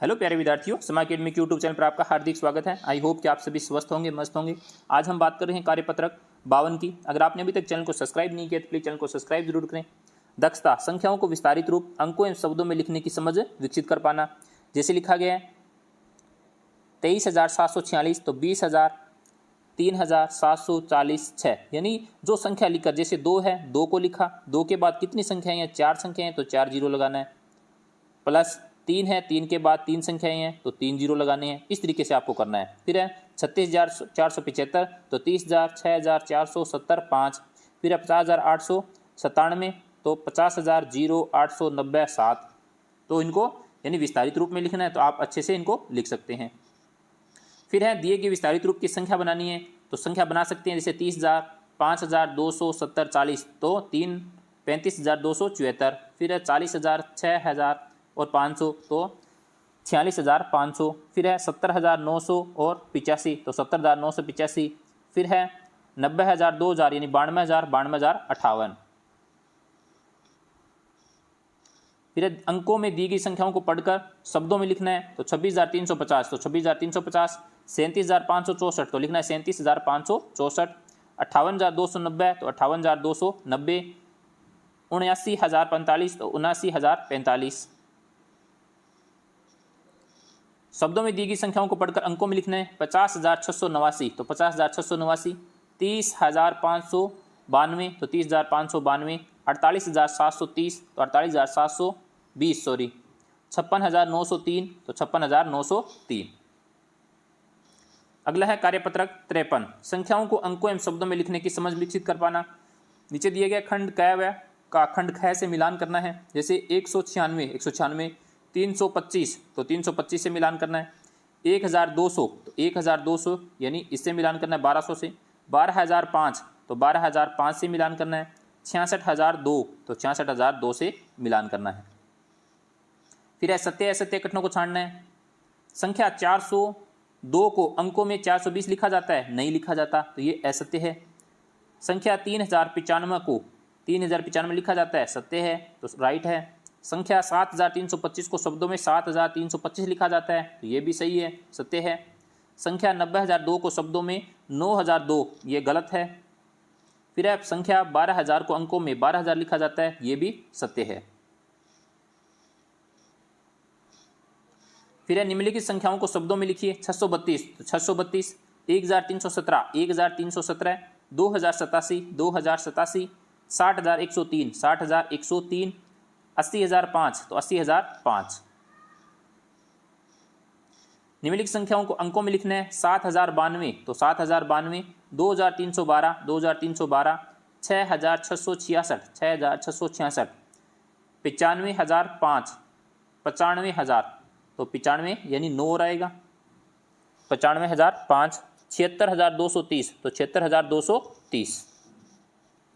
Hello प्यारे विद्यार्थियों, समा अकेडमी के यूट्यूब चैनल पर आपका हार्दिक स्वागत है। आई होप कि आप सभी स्वस्थ होंगे, मस्त होंगे। आज हम बात कर रहे हैं कार्यपत्रक 52 की। अगर आपने अभी तक चैनल को सब्सक्राइब नहीं किया तो प्लीज चैनल को सब्सक्राइब जरूर करें। दक्षता, संख्याओं को विस्तारित रूप, अंकों एवं शब्दों में लिखने की समझ विकसित कर पाना। जैसे लिखा गया है 23,746 तो 20,000, 3,740, 6, यानी जो संख्या लिखकर, जैसे 2 है 2 को लिखा, 2 के बाद कितनी संख्याएं हैं, 4 संख्याएं हैं तो 4 जीरो लगाना है। प्लस 3 है, 3 के बाद 3 संख्याएं हैं तो 3 जीरो लगाने हैं। इस तरीके से आपको करना है। फिर है 36,475 तो 30,000, 6,470, 5। फिर है 50,897 तो 50,000, 890, 7। तो इनको यानी विस्तारित रूप में लिखना है तो आप अच्छे से इनको लिख सकते हैं। फिर है दिए गए विस्तारित रूप की संख्या बनानी है तो संख्या बना सकते हैं। जैसे 30,000, 5,270, 40 तो 35,274। फिर है 40,000, 6,000 और 500 तो 46,500। फिर है 70,900 और 85 तो 70,985। फिर है 90,000, 2,000 यानी 92,000, 92,058। फिर अंकों में दी गई संख्याओं को पढ़कर शब्दों में लिखना है तो 26,350 तो 26,350, 37,564 तो लिखना है 37,564, 58,290 तो 58,290, 79,045 तो 79,045। शब्दों में दी गई संख्याओं को पढ़कर अंकों में लिखना है 50,689 तो 50,689, 30,592 तो 30,592, 48,730 तो 48,720, 56,903 तो 56,903। अगला है कार्यपत्रक 53, संख्याओं को अंकों एवं शब्दों में लिखने की समझ विकसित कर पाना। नीचे दिए गए खंड क व का खंड ख से मिलान करना है। जैसे 196, 325 तो 325 से मिलान करना है। 1,200 तो 1,200 यानी इससे मिलान करना है 1200 से। 12,005 तो 12,005 से मिलान करना है। 66,002 तो 66,002 से मिलान करना है। फिर है सत्य असत्य कथनों को छांटना है। संख्या 402 को अंकों में 420 लिखा जाता है, नहीं लिखा जाता तो ये असत्य है। संख्या 3,095 को 3,095 लिखा जाता है, सत्य है तो राइट है। संख्या 7,325 को शब्दों में 7,325 लिखा जाता है तो ये भी सही है, सत्य है। संख्या 90,002 को शब्दों में 9,002, ये गलत है। फिर है संख्या 12,000 को अंकों में 12,000 लिखा जाता है, ये भी सत्य है। फिर है निम्नलिखित संख्याओं को शब्दों में लिखिए। 632 तो 632, 1,317, 1,317, 2,087, 2,087, 60,103, 60,103, 80,005 तो 80,005। निम्नलिखित संख्याओं को अंकों में लिखना है। 7,092 तो 7,092, 2,312, 2,312, 6,666, 6,666, 95,005, 95,000 तो 95 यानी 9 रहेगा, 95,005। 76,230 तो 76,230।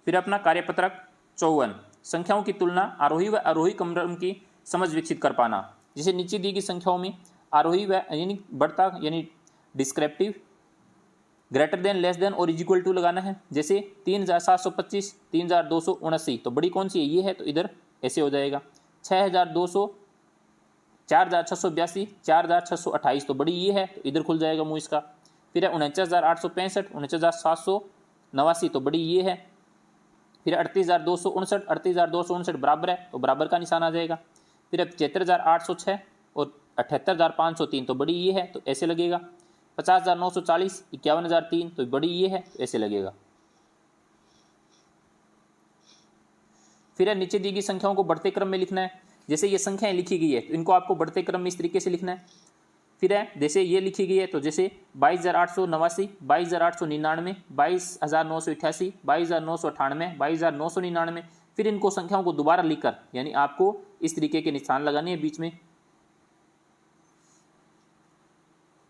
फिर अपना कार्यपत्रक 54, संख्याओं की तुलना, आरोही व आरोही क्रम की समझ विकसित कर पाना। जैसे नीचे दी गई संख्याओं में आरोही व यानी बढ़ता यानी descriptive, greater than, less than और इज इक्वल टू लगाना है। जैसे 3,725, 3,279 तो बड़ी कौन सी है, ये है तो इधर ऐसे हो जाएगा। 6,200, 4,682, 4,628 तो बड़ी ये है तो इधर खुल जाएगा मुँह इसका। फिर है 49,865, 49,789 तो बड़ी ये है। फिर 38,259, 38,259 बराबर है तो बराबर का निशान आ जाएगा। फिर अब 73,806 और 78,503 तो बड़ी ये है तो ऐसे लगेगा। 50,940, 51,003 तो बड़ी ये है तो ऐसे लगेगा। फिर नीचे दी गई संख्याओं को बढ़ते क्रम में लिखना है। जैसे ये संख्याएं लिखी गई है तो इनको आपको बढ़ते क्रम में इस तरीके से लिखना है। फिर है जैसे ये लिखी गई है तो जैसे 22,889, 22,899, 22,988, 22,998, 22,999। फिर इनको संख्याओं को दोबारा लिखकर यानी आपको इस तरीके के निशान लगाने हैं बीच में,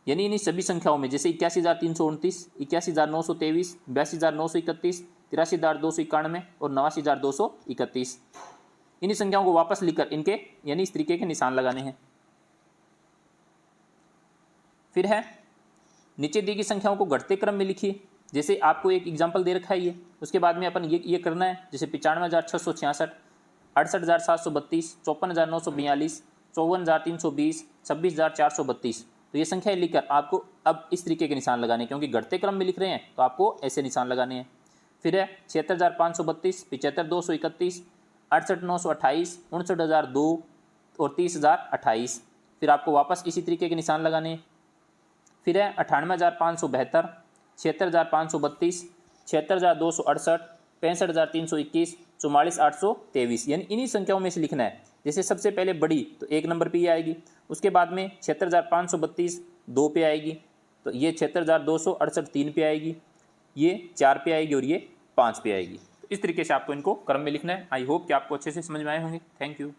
यानी इन सभी संख्याओं में जैसे 81,329, 81,923, 82,931, 83,291 और 89,231। इन संख्याओं को वापस लिखकर इनके यानी इस तरीके के निशान लगाने हैं। फिर है नीचे दी गई संख्याओं को घटते क्रम में लिखिए। जैसे आपको एक एग्जांपल दे रखा है ये, उसके बाद में अपन ये करना है। जैसे 95,666, 68,732, 54,942, 54,320, 26,432। तो ये संख्या लिखकर आपको अब इस तरीके के निशान लगाने हैं, क्योंकि घटते क्रम में लिख रहे हैं तो आपको ऐसे निशान लगाने हैं। फिर है 76,532, 75,231, 68,928, 59,002 और 30,028। फिर आपको वापस इसी तरीके के निशान लगाने हैं। फिर है 98,572, 76,532, 76,268, 65,321, 44,823। यानी इन्हीं संख्याओं में से लिखना है। जैसे सबसे पहले बड़ी तो 1 नंबर पे ये आएगी, उसके बाद में 76,532 2 पे आएगी, तो ये 76,268 3 पे आएगी, ये 4 पे आएगी और ये 5 पे आएगी। तो इस तरीके से आपको इनको क्रम में लिखना है। आई होप कि आपको अच्छे से समझ में आए होंगे। Thank you.